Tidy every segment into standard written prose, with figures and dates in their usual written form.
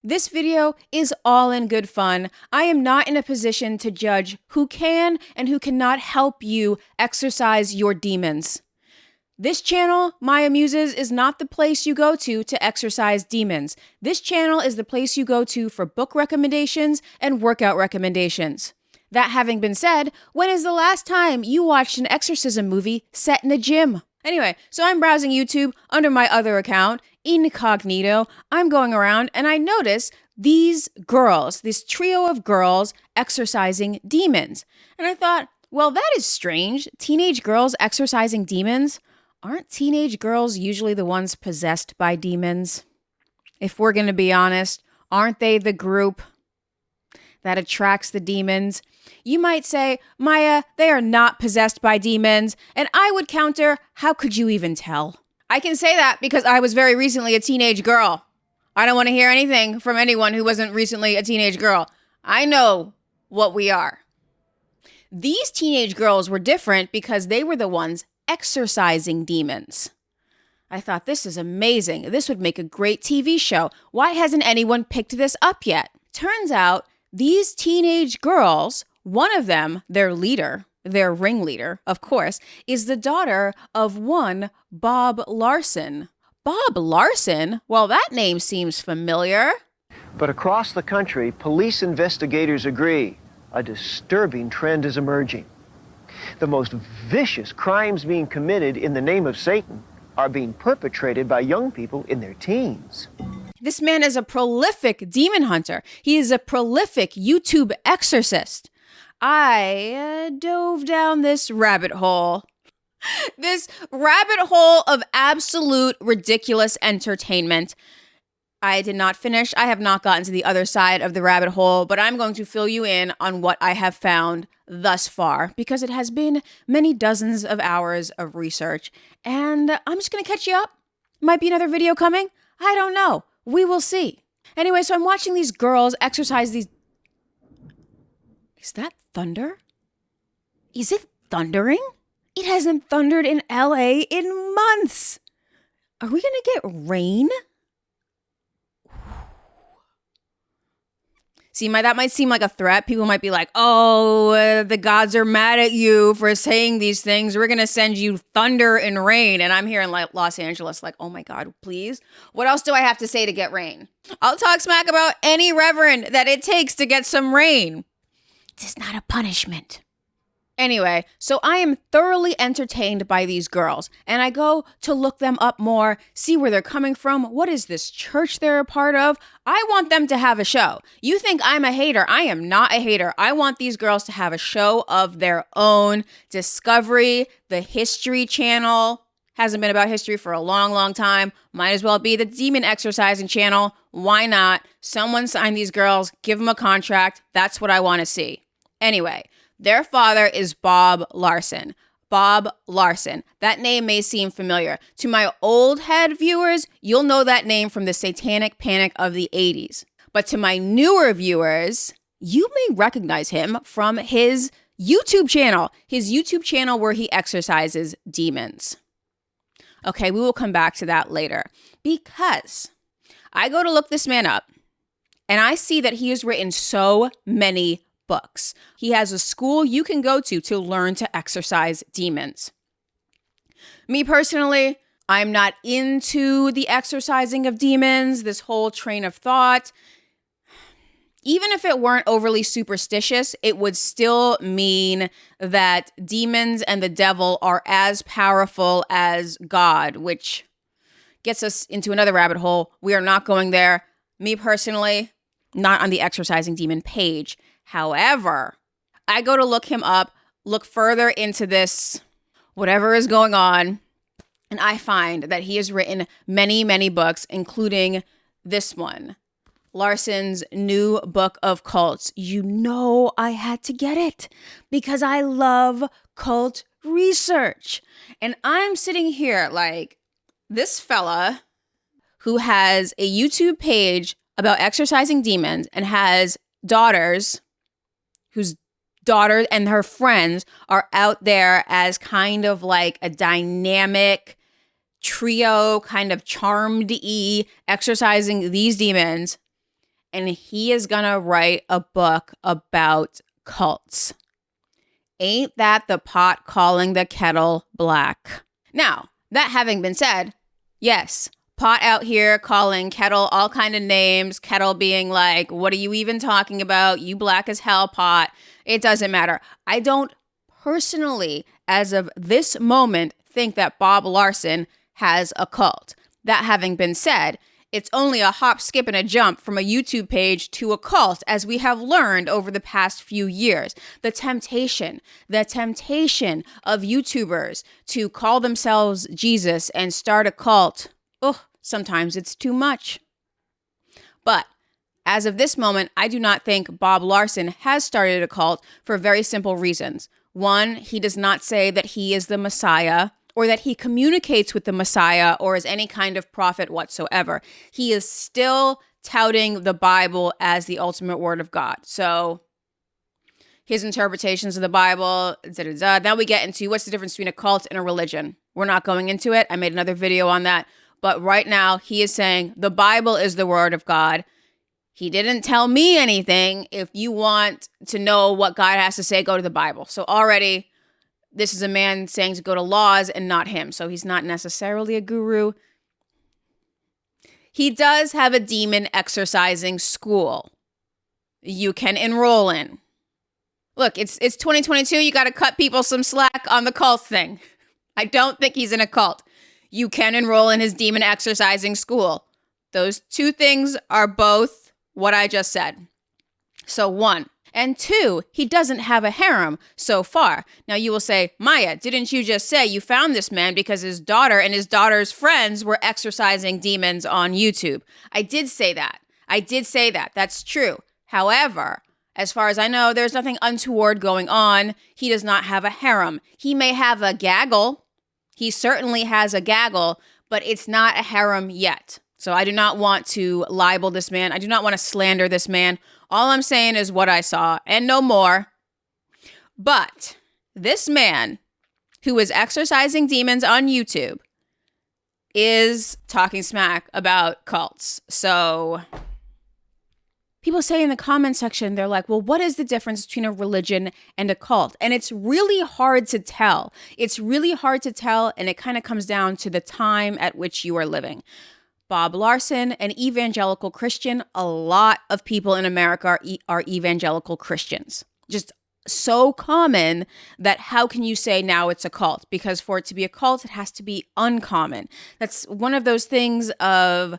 This video is all in good fun. I am not in a position to judge who can and who cannot help you exorcise your demons. This channel, Maya Muses, is not the place you go to exorcise demons. This channel is the place you go to for book recommendations and workout recommendations. That having been said, when is the last time you watched an exorcism movie set in a gym? Anyway, so I'm browsing YouTube under my other account, incognito. I'm going around and I notice these girls, this trio of girls exorcising demons. And I thought, well, that is strange. Teenage girls exorcising demons? Aren't teenage girls usually the ones possessed by demons? If we're going to be honest, aren't they the group that attracts the demons? You might say, Maya, they are not possessed by demons. And I would counter, how could you even tell? I can say that because I was very recently a teenage girl. I don't want to hear anything from anyone who wasn't recently a teenage girl. I know what we are. These teenage girls were different because they were the ones exorcising demons. I thought, this is amazing. This would make a great TV show. Why hasn't anyone picked this up yet? Turns out these teenage girls, one of them, their leader, their ringleader, of course, is the daughter of one Bob Larson. Bob Larson? Well, that name seems familiar. But across the country, police investigators agree a disturbing trend is emerging. The most vicious crimes being committed in the name of Satan are being perpetrated by young people in their teens. This man is a prolific demon hunter. He is a prolific YouTube exorcist. I dove down this rabbit hole. This rabbit hole of absolute ridiculous entertainment. I did not finish. I have not gotten to the other side of the rabbit hole, but I'm going to fill you in on what I have found thus far because it has been many dozens of hours of research. And I'm just going to catch you up. Might be another video coming. I don't know. We will see. Anyway, so I'm watching these girls exercise these... Is that thunder? Is it thundering? It hasn't thundered in LA in months. Are we going to get rain? See, that might seem like a threat. People might be like, oh, the gods are mad at you for saying these things. We're going to send you thunder and rain. And I'm here in Los Angeles like, oh my God, please. What else do I have to say to get rain? I'll talk smack about any reverend that it takes to get some rain. This is not a punishment. Anyway, so I am thoroughly entertained by these girls, and I go to look them up more, see where they're coming from. What is this church they're a part of? I want them to have a show. You think I'm a hater? I am not a hater. I want these girls to have a show of their own. Discovery, the History Channel, hasn't been about history for a long, long time. Might as well be the demon exorcising channel. Why not? Someone sign these girls, give them a contract. That's what I want to see. Anyway. Their father is Bob Larson. Bob Larson. That name may seem familiar. To my old head viewers, you'll know that name from the Satanic Panic of the 80s. But to my newer viewers, you may recognize him from his YouTube channel where he exorcises demons. Okay, we will come back to that later because I go to look this man up and I see that he has written so many books. He has a school you can go to learn to exorcise demons. Me personally, I'm not into the exorcising of demons, this whole train of thought. Even if it weren't overly superstitious, it would still mean that demons and the devil are as powerful as God, which gets us into another rabbit hole. We are not going there. Me personally, not on the exorcising demon page. However, I go to look him up, look further into this, whatever is going on, and I find that he has written many, many books, including this one, Larson's new book of cults. You know I had to get it because I love cult research. And I'm sitting here like, this fella who has a YouTube page about exorcising demons and has daughters whose daughter and her friends are out there as kind of like a dynamic trio, kind of charmed-y, exorcising these demons. and he is going to write a book about cults. Ain't that the pot calling the kettle black? Now, that having been said, yes, pot out here calling kettle all kind of names, kettle being like, what are you even talking about? You black as hell, pot. It doesn't matter. I don't personally, as of this moment, think that Bob Larson has a cult. That having been said, it's only a hop, skip, and a jump from a YouTube page to a cult, as we have learned over the past few years. The temptation of YouTubers to call themselves Jesus and start a cult, sometimes it's too much. But as of this moment, I do not think Bob Larson has started a cult for very simple reasons. One, he does not say that he is the Messiah, or that he communicates with the Messiah or is any kind of prophet whatsoever. He is still touting the Bible as the ultimate word of God. So his interpretations of the Bible, Now we get into what's the difference between a cult and a religion. We're not going into it. I made another video on that. But right now he is saying the Bible is the word of God. He didn't tell me anything. If you want to know what God has to say, go to the Bible. So already, this is a man saying to go to laws and not him. So he's not necessarily a guru. He does have a demon exorcising school you can enroll in. Look, it's 2022. You got to cut people some slack on the cult thing. I don't think he's in a cult. You can enroll in his demon exorcising school. Those two things are both what I just said. So one. And two, he doesn't have a harem so far. Now you will say, Maya, didn't you just say you found this man because his daughter and his daughter's friends were exorcising demons on YouTube? I did say that. That's true. However, as far as I know, there's nothing untoward going on. He does not have a harem. He may have a gaggle. He certainly has a gaggle, but it's not a harem yet. So I do not want to libel this man. I do not want to slander this man. All I'm saying is what I saw and no more. But this man who is exorcising demons on YouTube is talking smack about cults. So people say in the comment section, they're like, well, what is the difference between a religion and a cult? And it's really hard to tell. And it kind of comes down to the time at which you are living. Bob Larson, an evangelical Christian. A lot of people in America are evangelical Christians. Just so common that how can you say now it's a cult? Because for it to be a cult, it has to be uncommon. That's one of those things of,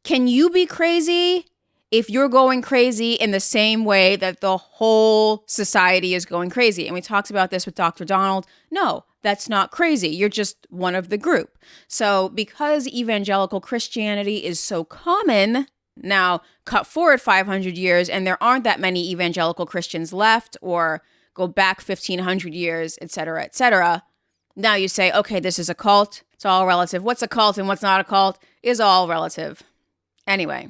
can you be crazy if you're going crazy in the same way that the whole society is going crazy? And we talked about this with Dr. Donald. No, that's not crazy. You're just one of the group. So because evangelical Christianity is so common, now cut forward 500 years and there aren't that many evangelical Christians left, or go back 1,500 years, et cetera, et cetera. Now you say, okay, this is a cult. It's all relative. What's a cult and what's not a cult is all relative. Anyway,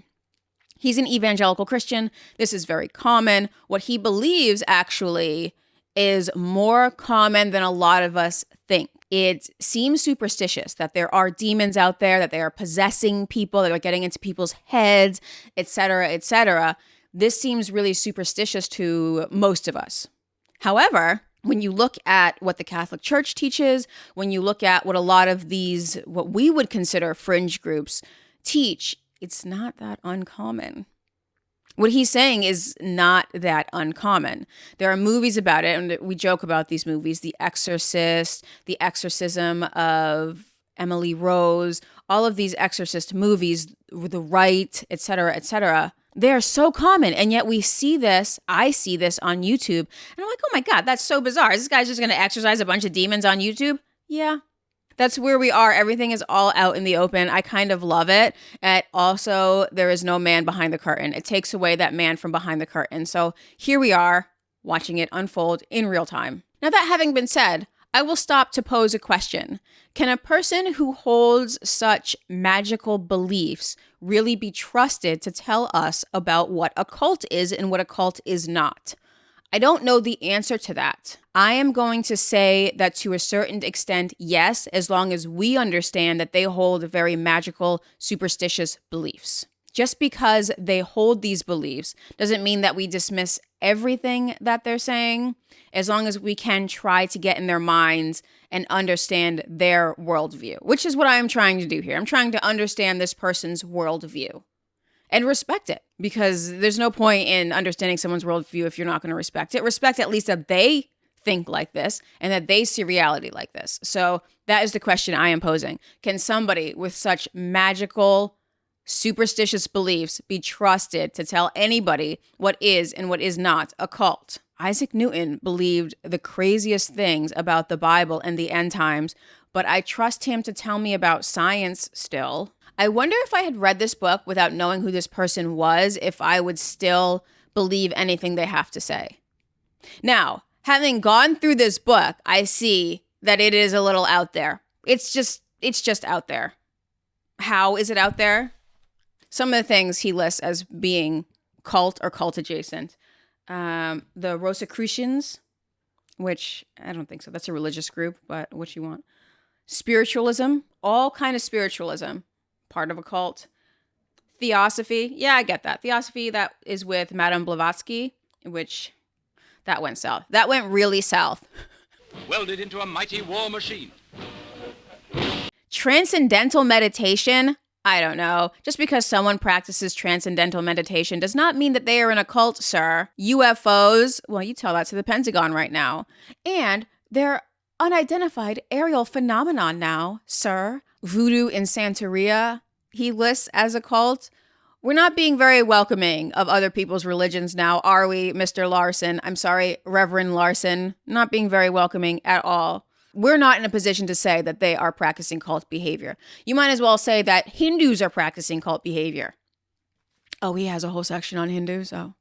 he's an evangelical Christian. This is very common. What he believes actually is more common than a lot of us think. It seems superstitious that there are demons out there, that they are possessing people, that are getting into people's heads, et cetera, et cetera. This seems really superstitious to most of us. However, when you look at what the Catholic Church teaches, when you look at what a lot of these, what we would consider fringe groups teach, it's not that uncommon. What he's saying is not that uncommon. There are movies about it, and we joke about these movies, The Exorcist, The Exorcism of Emily Rose, all of these exorcist movies, The Rite, et cetera, they are so common. And yet we see this, I see this on YouTube, and I'm like, oh my God, that's so bizarre. Is this guy's just going to exorcise a bunch of demons on YouTube? Yeah. That's where we are. Everything is all out in the open. I kind of love it. And also, there is no man behind the curtain. It takes away that man from behind the curtain. So here we are, watching it unfold in real time. Now, that having been said, I will stop to pose a question. Can a person who holds such magical beliefs really be trusted to tell us about what a cult is and what a cult is not? I don't know the answer to that. I am going to say that to a certain extent, yes, as long as we understand that they hold very magical, superstitious beliefs. Just because they hold these beliefs doesn't mean that we dismiss everything that they're saying, as long as we can try to get in their minds and understand their worldview, which is what I'm trying to do here. I'm trying to understand this person's worldview and respect it, because there's no point in understanding someone's worldview if you're not going to respect it. Respect at least that they think like this and that they see reality like this. So that is the question I am posing. Can somebody with such magical, superstitious beliefs be trusted to tell anybody what is and what is not a cult? Isaac Newton believed the craziest things about the Bible and the end times, but I trust him to tell me about science still. I wonder if I had read this book without knowing who this person was, if I would still believe anything they have to say. Now, having gone through this book, I see that it is a little out there. It's just out there. How is it out there? Some of the things he lists as being cult or cult adjacent. The Rosicrucians, which I don't think so. That's a religious group, but what you want. Spiritualism, all kind of spiritualism, part of a cult. Theosophy, yeah, I get that. Theosophy, that is with Madame Blavatsky, which that went south. That went really south. Welded into a mighty war machine. Transcendental meditation, I don't know. Just because someone practices transcendental meditation does not mean that they are in a cult, sir. UFOs, well, you tell that to the Pentagon right now. And they're unidentified aerial phenomenon now, sir. Voodoo and Santeria, he lists as a cult. We're not being very welcoming of other people's religions now, are we, Mr. Larson? I'm sorry, Reverend Larson. Not being very welcoming at all. We're not in a position to say that they are practicing cult behavior. You might as well say that Hindus are practicing cult behavior. Oh, he has a whole section on Hindus. Oh,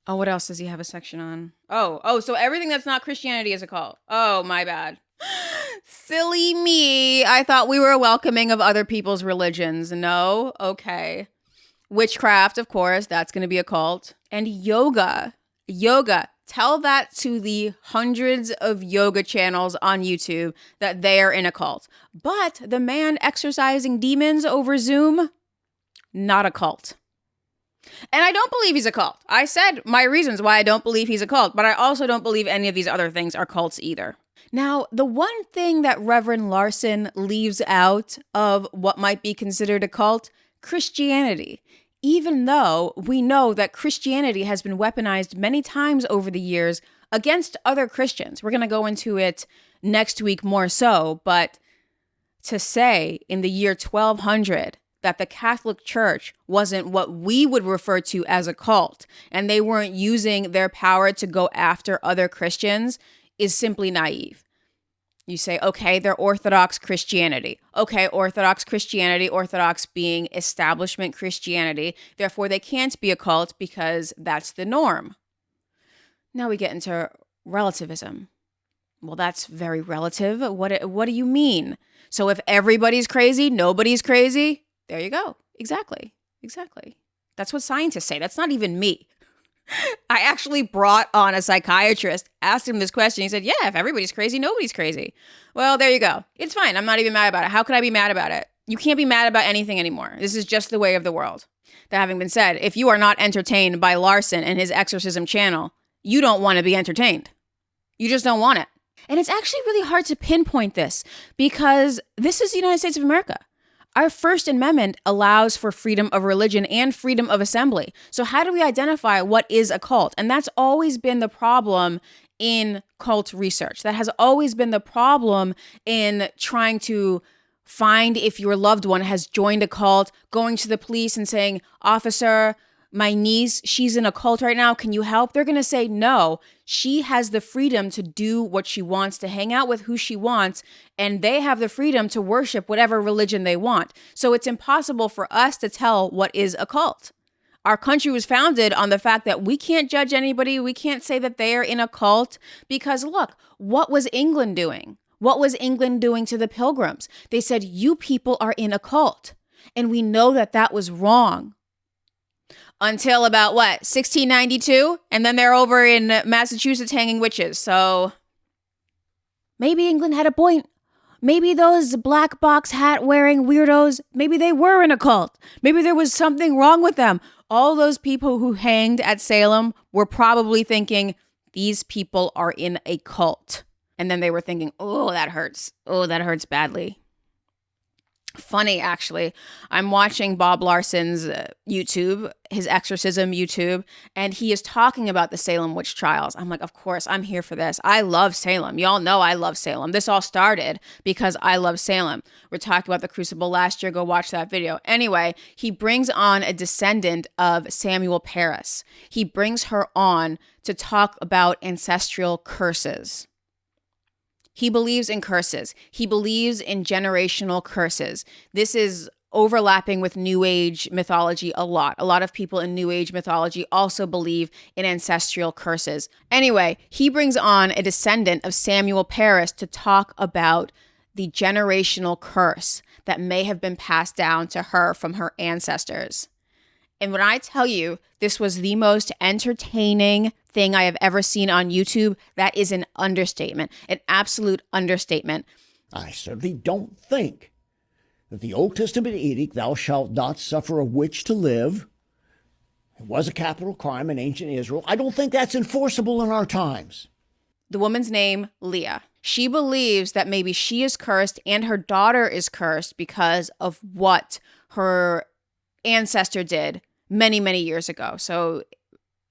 what else does he have a section on? Oh, so everything that's not Christianity is a cult. Oh, my bad. Silly me. I thought we were welcoming of other people's religions. No? Okay. Witchcraft, of course, that's going to be a cult. And yoga. Tell that to the hundreds of yoga channels on YouTube that they are in a cult. But the man exorcising demons over Zoom, not a cult. And I don't believe he's a cult. I said my reasons why I don't believe he's a cult, but I also don't believe any of these other things are cults either. Now, the one thing that Reverend Larson leaves out of what might be considered a cult, Christianity. Even though we know that Christianity has been weaponized many times over the years against other Christians. We're going to go into it next week more so, but to say in the year 1200 that the Catholic Church wasn't what we would refer to as a cult, and they weren't using their power to go after other Christians, is simply naive. You say, okay, they're Orthodox Christianity. Okay, Orthodox Christianity, Orthodox being establishment Christianity. Therefore, they can't be a cult because that's the norm. Now we get into relativism. Well, that's very relative. What do you mean? So if everybody's crazy, nobody's crazy? There you go. Exactly. That's what scientists say. That's not even me. I actually brought on a psychiatrist, asked him this question. He said, yeah, if everybody's crazy, nobody's crazy. Well, there you go. It's fine. I'm not even mad about it. How could I be mad about it? You can't be mad about anything anymore. This is just the way of the world. That having been said, if you are not entertained by Larson and his exorcism channel, you don't want to be entertained. You just don't want it. And it's actually really hard to pinpoint this because this is the United States of America. Our First Amendment allows for freedom of religion and freedom of assembly. So how do we identify what is a cult? And that's always been the problem in cult research. That has always been the problem in trying to find if your loved one has joined a cult, going to the police and saying, officer, my niece, she's in a cult right now. Can you help? They're going to say, no, she has the freedom to do what she wants, to hang out with who she wants, and they have the freedom to worship whatever religion they want. So it's impossible for us to tell what is a cult. Our country was founded on the fact that we can't judge anybody. We can't say that they are in a cult because look, what was England doing? What was England doing to the Pilgrims? They said, you people are in a cult. And we know that that was wrong. Until about 1692? And then they're over in Massachusetts hanging witches. So maybe England had a point. Maybe those black box hat wearing weirdos, maybe they were in a cult. Maybe there was something wrong with them. All those people who hanged at Salem were probably thinking, these people are in a cult. And then they were thinking, oh, that hurts. Oh, that hurts badly. Funny, actually. I'm watching Bob Larson's YouTube, his exorcism YouTube, and he is talking about the Salem witch trials. I'm like, of course, I'm here for this. I love Salem. Y'all know I love Salem. This all started because I love Salem. We talked about the Crucible last year. Go watch that video. Anyway, he brings on a descendant of Samuel Parris. He brings her on to talk about ancestral curses. He believes in curses. He believes in generational curses. This is overlapping with New Age mythology a lot. A lot of people in New Age mythology also believe in ancestral curses. Anyway, he brings on a descendant of Samuel Parris to talk about the generational curse that may have been passed down to her from her ancestors. And when I tell you this was the most entertaining thing I have ever seen on YouTube, that is an understatement, an absolute understatement. I certainly don't think that the Old Testament edict, thou shalt not suffer a witch to live, it was a capital crime in ancient Israel. I don't think that's enforceable in our times. The woman's name, Leah. She believes that maybe she is cursed and her daughter is cursed because of what her ancestor did many, many years ago. So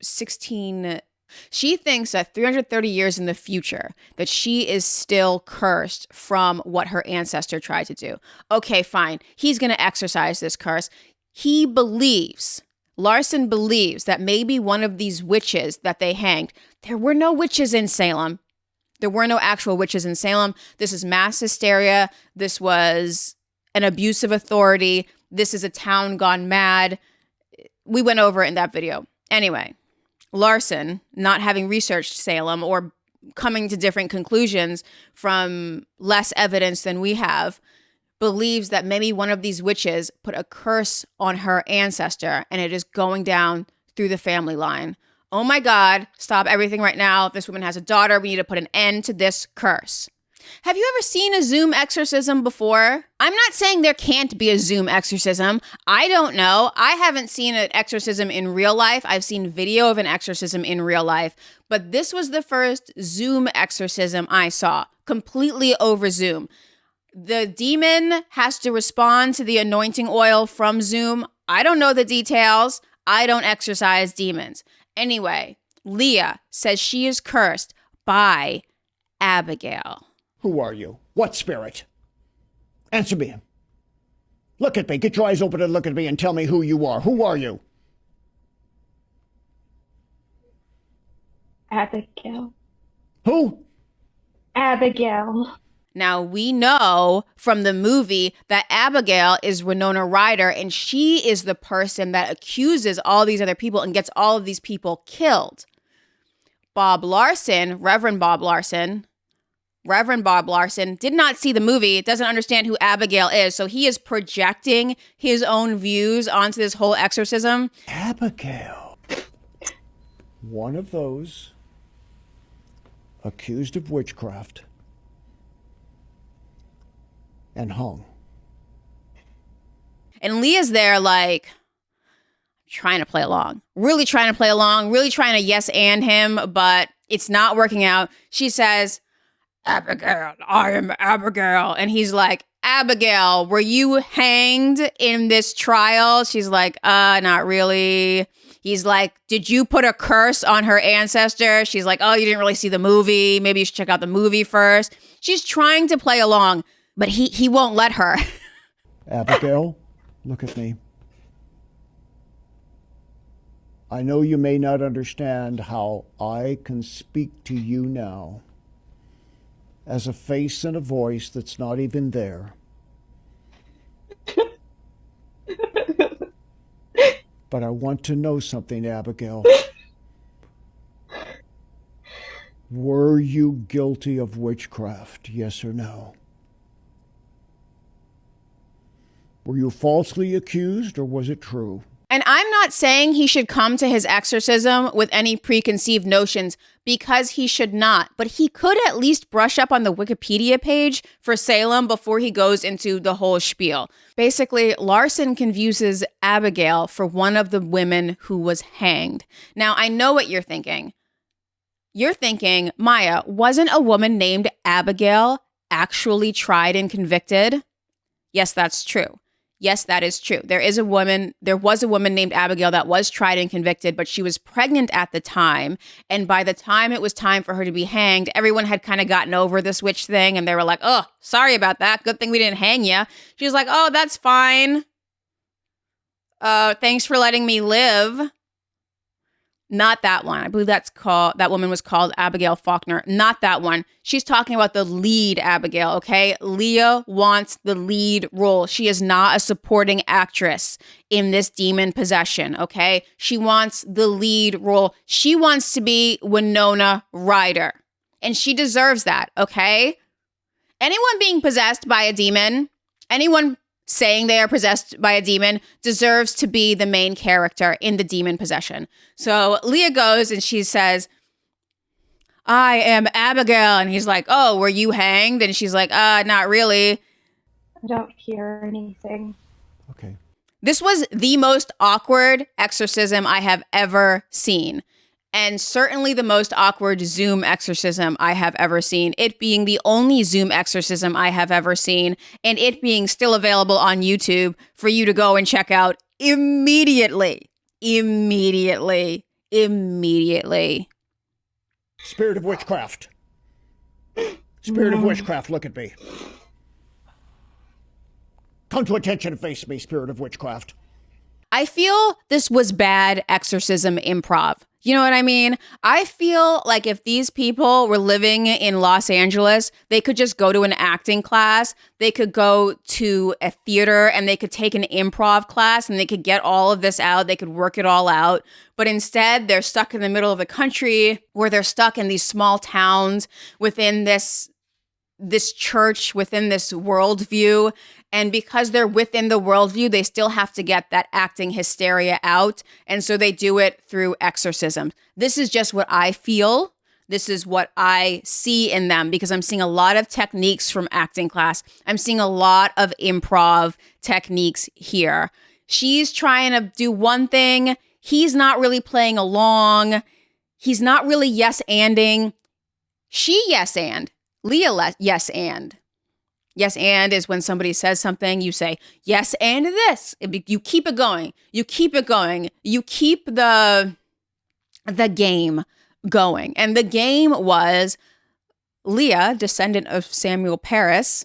16... She thinks that 330 years in the future, that she is still cursed from what her ancestor tried to do. Okay, fine. He's going to exorcise this curse. He believes, Larson believes that maybe one of these witches that they hanged, there were no witches in Salem. There were no actual witches in Salem. This is mass hysteria. This was an abuse of authority. This is a town gone mad. We went over it in that video. Anyway. Larson, not having researched Salem or coming to different conclusions from less evidence than we have, believes that maybe one of these witches put a curse on her ancestor and it is going down through the family line. Oh my God, stop everything right now. If this woman has a daughter, we need to put an end to this curse. Have you ever seen a Zoom exorcism before? I'm not saying there can't be a Zoom exorcism. I don't know. I haven't seen an exorcism in real life. I've seen video of an exorcism in real life, but this was the first Zoom exorcism I saw, completely over Zoom. The demon has to respond to the anointing oil from Zoom. I don't know the details. I don't exorcise demons. Anyway, Leah says she is cursed by Abigail. Who are you? What spirit? Answer me. Look at me. Get your eyes open and look at me and tell me who you are. Who are you? Abigail. Who? Abigail. Now, we know from the movie that Abigail is Winona Ryder, and she is the person that accuses all these other people and gets all of these people killed. Bob Larson, Reverend Bob Larson, did not see the movie, doesn't understand who Abigail is, so he is projecting his own views onto this whole exorcism. Abigail. One of those accused of witchcraft and hung. And Leah's there like, trying to play along, really trying to yes and him, but it's not working out. She says, Abigail, I am Abigail. And he's like, Abigail, were you hanged in this trial? She's like, not really. He's like, did you put a curse on her ancestor? She's like, oh, you didn't really see the movie. Maybe you should check out the movie first. She's trying to play along, but he won't let her. Abigail, look at me. I know you may not understand how I can speak to you now as a face and a voice that's not even there. But I want to know something, Abigail. Were you guilty of witchcraft, yes or no? Were you falsely accused, or was it true? And I'm not saying he should come to his exorcism with any preconceived notions, because he should not. But he could at least brush up on the Wikipedia page for Salem before he goes into the whole spiel. Basically, Larson confuses Abigail for one of the women who was hanged. Now, I know what you're thinking. You're thinking, Maya, wasn't a woman named Abigail actually tried and convicted? Yes, that's true. Yes, that is true. There was a woman named Abigail that was tried and convicted, but she was pregnant at the time. And by the time it was time for her to be hanged, everyone had kind of gotten over this witch thing. And they were like, oh, sorry about that. Good thing we didn't hang you. She was like, oh, that's fine. Thanks for letting me live. Not that one. I believe that woman was called Abigail Faulkner. Not that one. She's talking about the lead Abigail, okay? Leah wants the lead role. She is not a supporting actress in this demon possession, okay? She wants the lead role. She wants to be Winona Ryder. And she deserves that, okay? Anyone being possessed by a demon, anyone saying they are possessed by a demon, deserves to be the main character in the demon possession. So Leah goes and she says, I am Abigail. And he's like, oh, were you hanged? And she's like, not really. I don't hear anything. Okay. This was the most awkward exorcism I have ever seen. And certainly the most awkward Zoom exorcism I have ever seen. It being the only Zoom exorcism I have ever seen, and it being still available on YouTube for you to go and check out immediately. Immediately. Immediately. Spirit of witchcraft. Spirit of witchcraft, look at me. Come to attention and face me, spirit of witchcraft. I feel this was bad exorcism improv. You know what I mean? I feel like if these people were living in Los Angeles, they could just go to an acting class, they could go to a theater, and they could take an improv class, and they could get all of this out, they could work it all out. But instead, they're stuck in the middle of the country, where they're stuck in these small towns within this church, within this worldview. And because they're within the worldview, they still have to get that acting hysteria out. And so they do it through exorcism. This is just what I feel. This is what I see in them, because I'm seeing a lot of techniques from acting class. I'm seeing a lot of improv techniques here. She's trying to do one thing. He's not really playing along. He's not really yes-anding. She yes-and. Leah yes and. Yes and is when somebody says something, you say, yes and this. You keep it going. You keep it going. You keep the game going. And the game was Leah, descendant of Samuel Paris,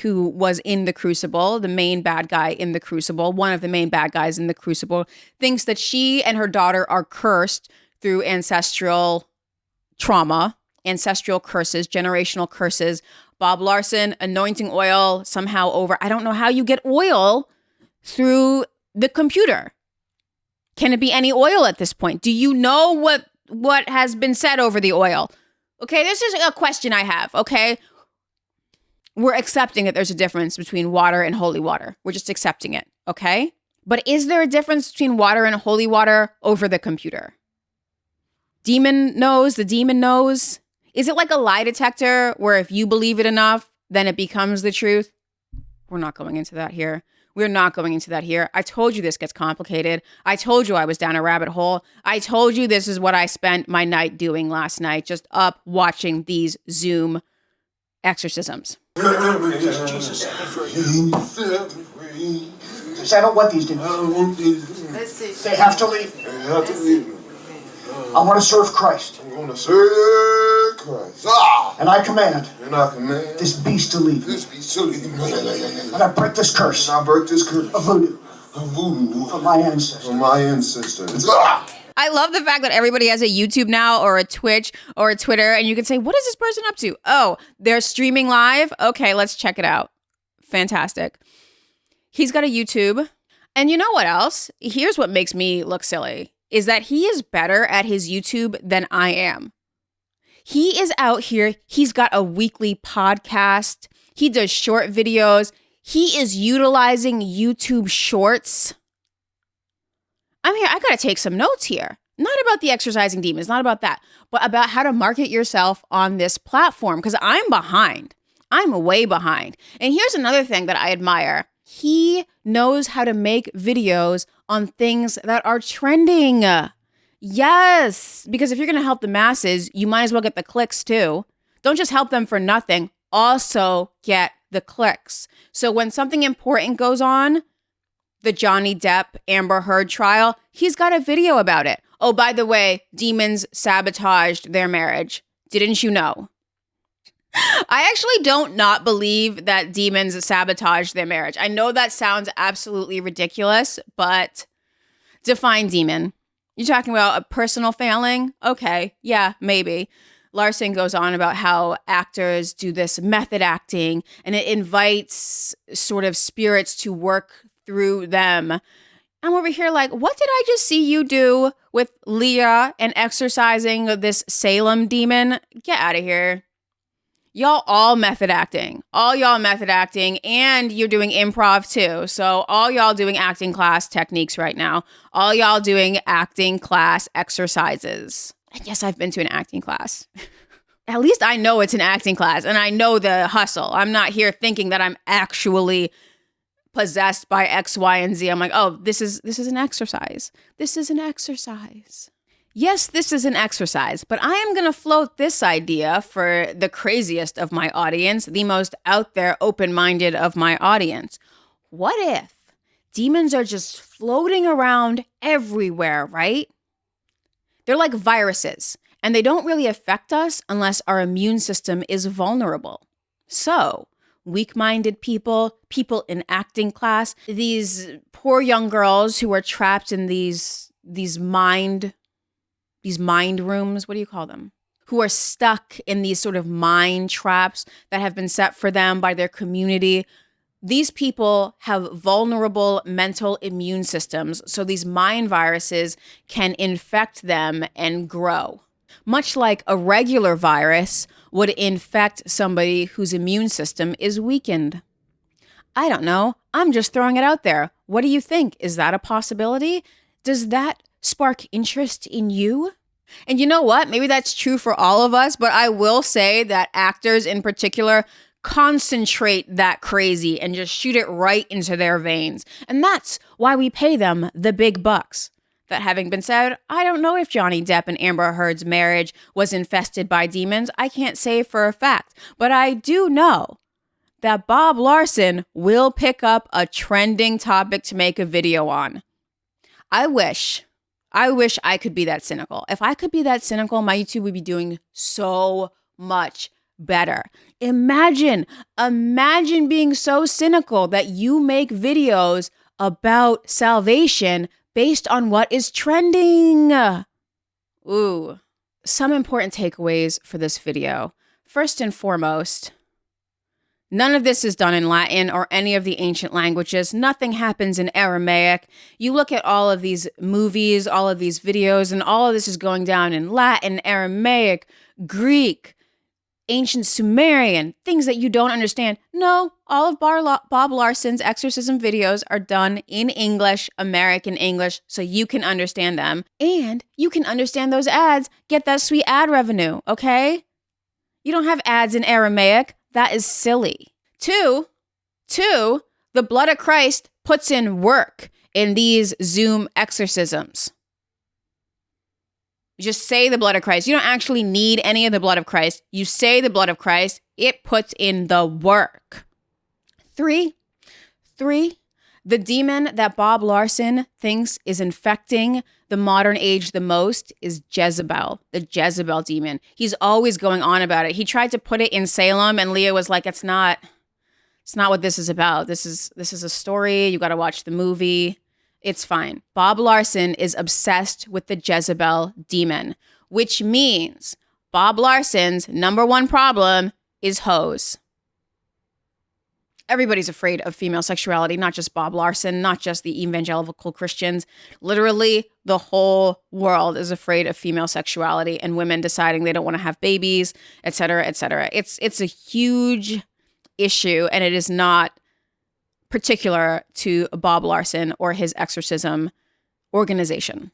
who was in the Crucible, the main bad guy in the Crucible, one of the main bad guys in the Crucible, thinks that she and her daughter are cursed through ancestral trauma, ancestral curses, generational curses. Bob Larson, anointing oil somehow over. I don't know how you get oil through the computer. Can it be any oil at this point? Do you know what has been said over the oil? Okay, this is a question I have, okay? We're accepting that there's a difference between water and holy water. We're just accepting it, okay? But is there a difference between water and holy water over the computer? The demon knows. Is it like a lie detector where if you believe it enough, then it becomes the truth? We're not going into that here. We're not going into that here. I told you this gets complicated. I told you I was down a rabbit hole. I told you this is what I spent my night doing last night, just up watching these Zoom exorcisms. Jesus, I don't want these demons. They have to leave. I want to serve Christ. I'm going to serve Christ. And I command This beast to leave. This beast to leave. And I break this curse And I break this curse of voodoo of voodoo from my ancestors. from my ancestors. I love the fact that everybody has a YouTube now or a Twitch or a Twitter, and you can say, what is this person up to? Oh, they're streaming live? Okay, let's check it out. Fantastic. He's got a YouTube. And you know what else? Here's what makes me look silly, is that he is better at his YouTube than I am. He is out here. He's got a weekly podcast. He does short videos. He is utilizing YouTube Shorts I'm here. I got to take some notes here. Not about the exorcising demons, not about that, but about how to market yourself on this platform, because I'm behind. I'm way behind. And here's another thing that I admire. He knows how to make videos on things that are trending. Yes, because if you're going to help the masses, you might as well get the clicks too. Don't just help them for nothing. Also get the clicks. So when something important goes on, the Johnny Depp Amber Heard trial, he's got a video about it. Oh, by the way, demons sabotaged their marriage. Didn't you know? I actually don't not believe that demons sabotaged their marriage. I know that sounds absolutely ridiculous, but define demon. You're talking about a personal failing? Okay, yeah, maybe. Larson goes on about how actors do this method acting and it invites sort of spirits to work through them. I'm over here like, what did I just see you do with Leah and exorcising this Salem demon? Get out of here. Y'all all method acting. All y'all method acting, and you're doing improv too. So all y'all doing acting class techniques right now. All y'all doing acting class exercises. And yes, I've been to an acting class. At least I know it's an acting class and I know the hustle. I'm not here thinking that I'm actually possessed by X, Y, and Z. I'm like, oh, this is an exercise. This is an exercise. Yes, this is an exercise, but I am going to float this idea for the craziest of my audience, the most out there, open-minded of my audience. What if demons are just floating around everywhere, right? They're like viruses, and they don't really affect us unless our immune system is vulnerable. So, weak-minded people, people in acting class, these poor young girls who are trapped in these mind rooms, what do you call them? Who are stuck in these sort of mind traps that have been set for them by their community. These people have vulnerable mental immune systems, so these mind viruses can infect them and grow. Much like a regular virus would infect somebody whose immune system is weakened. I don't know. I'm just throwing it out there. What do you think? Is that a possibility? Does that spark interest in you? And you know what? Maybe that's true for all of us, but I will say that actors in particular concentrate that crazy and just shoot it right into their veins. And that's why we pay them the big bucks. That having been said, I don't know if Johnny Depp and Amber Heard's marriage was infested by demons. I can't say for a fact, but I do know that Bob Larson will pick up a trending topic to make a video on. I wish I could be that cynical. If I could be that cynical, my YouTube would be doing so much better. Imagine being so cynical that you make videos about salvation based on what is trending. Ooh. Some important takeaways for this video. First and foremost, none of this is done in Latin or any of the ancient languages. Nothing happens in Aramaic. You look at all of these movies, all of these videos, and all of this is going down in Latin, Aramaic, Greek, ancient Sumerian, things that you don't understand. No, all of Bob Larson's exorcism videos are done in English, American English, so you can understand them. And you can understand those ads, get that sweet ad revenue, okay? You don't have ads in Aramaic. That is silly. Two, the blood of Christ puts in work in these Zoom exorcisms. You just say the blood of Christ. You don't actually need any of the blood of Christ. You say the blood of Christ. It puts in the work. Three, the demon that Bob Larson thinks is infecting the modern age the most is Jezebel, the Jezebel demon. He's always going on about it. He tried to put it in Salem, and Leah was like, it's not what this is about. This is a story. You got to watch the movie. It's fine. Bob Larson is obsessed with the Jezebel demon, which means Bob Larson's number one problem is hoes. Everybody's afraid of female sexuality, not just Bob Larson, not just the evangelical Christians. Literally, the whole world is afraid of female sexuality and women deciding they don't want to have babies, et cetera, et cetera. It's a huge issue, and it is not particular to Bob Larson or his exorcism organization.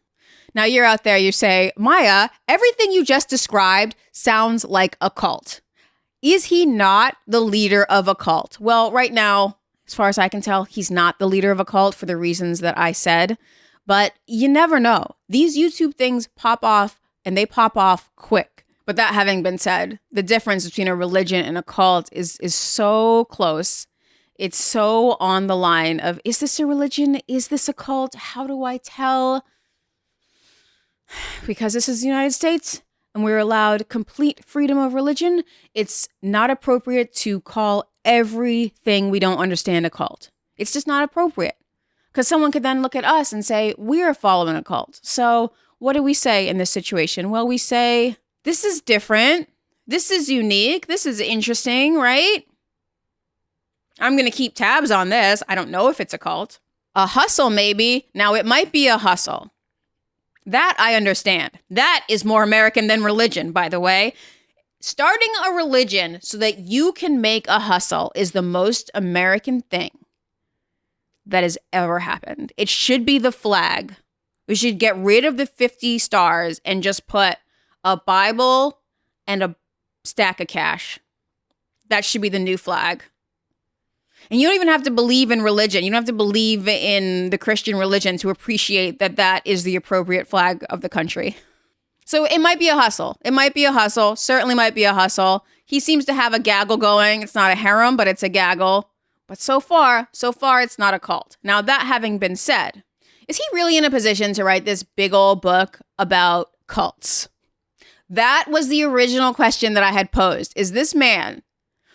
Now you're out there, you say, Maya, everything you just described sounds like a cult. Is he not the leader of a cult? Well, right now, as far as I can tell, he's not the leader of a cult for the reasons that I said. But you never know. These YouTube things pop off, and they pop off quick. But that having been said, the difference between a religion and a cult is so close. It's so on the line of, is this a religion? Is this a cult? How do I tell? Because this is the United States and we're allowed complete freedom of religion, it's not appropriate to call everything we don't understand a cult. It's just not appropriate. Because someone could then look at us and say, we're following a cult. So what do we say in this situation? Well, we say, this is different. This is unique. This is interesting, right? I'm going to keep tabs on this. I don't know if it's a cult. A hustle, maybe. Now, it might be a hustle. That I understand. That is more American than religion, by the way. Starting a religion so that you can make a hustle is the most American thing that has ever happened. It should be the flag. We should get rid of the 50 stars and just put a Bible and a stack of cash. That should be the new flag. And you don't even have to believe in religion. You don't have to believe in the Christian religion to appreciate that that is the appropriate flag of the country. So it might be a hustle. It might be a hustle. Certainly might be a hustle. He seems to have a gaggle going. It's not a harem, but it's a gaggle. But so far, it's not a cult. Now, that having been said, is he really in a position to write this big old book about cults? That was the original question that I had posed. Is this man,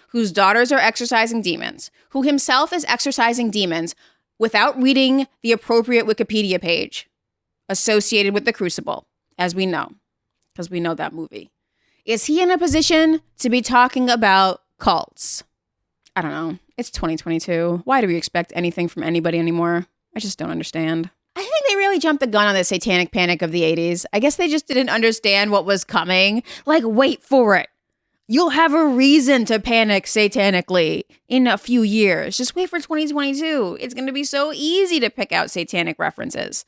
whose daughters are exorcising demons, who himself is exorcising demons without reading the appropriate Wikipedia page associated with the Crucible, as we know, because we know that movie. Is he in a position to be talking about cults? I don't know. It's 2022. Why do we expect anything from anybody anymore? I just don't understand. I think they really jumped the gun on the Satanic Panic of the 80s. I guess they just didn't understand what was coming. Like, wait for it. You'll have a reason to panic satanically in a few years. Just wait for 2022. It's going to be so easy to pick out satanic references.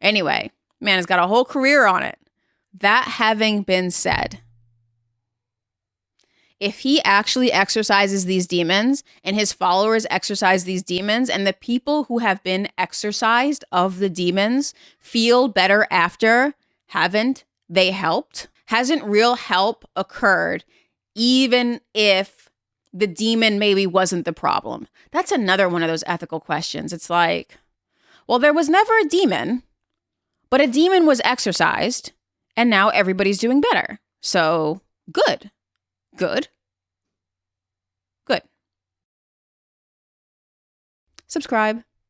Anyway, man has got a whole career on it. That having been said, if he actually exorcises these demons and his followers exorcise these demons and the people who have been exorcised of the demons feel better after, haven't they helped? Hasn't real help occurred? Even if the demon maybe wasn't the problem. That's another one of those ethical questions. It's like, well, there was never a demon, but a demon was exorcised, and now everybody's doing better. So, good. Subscribe.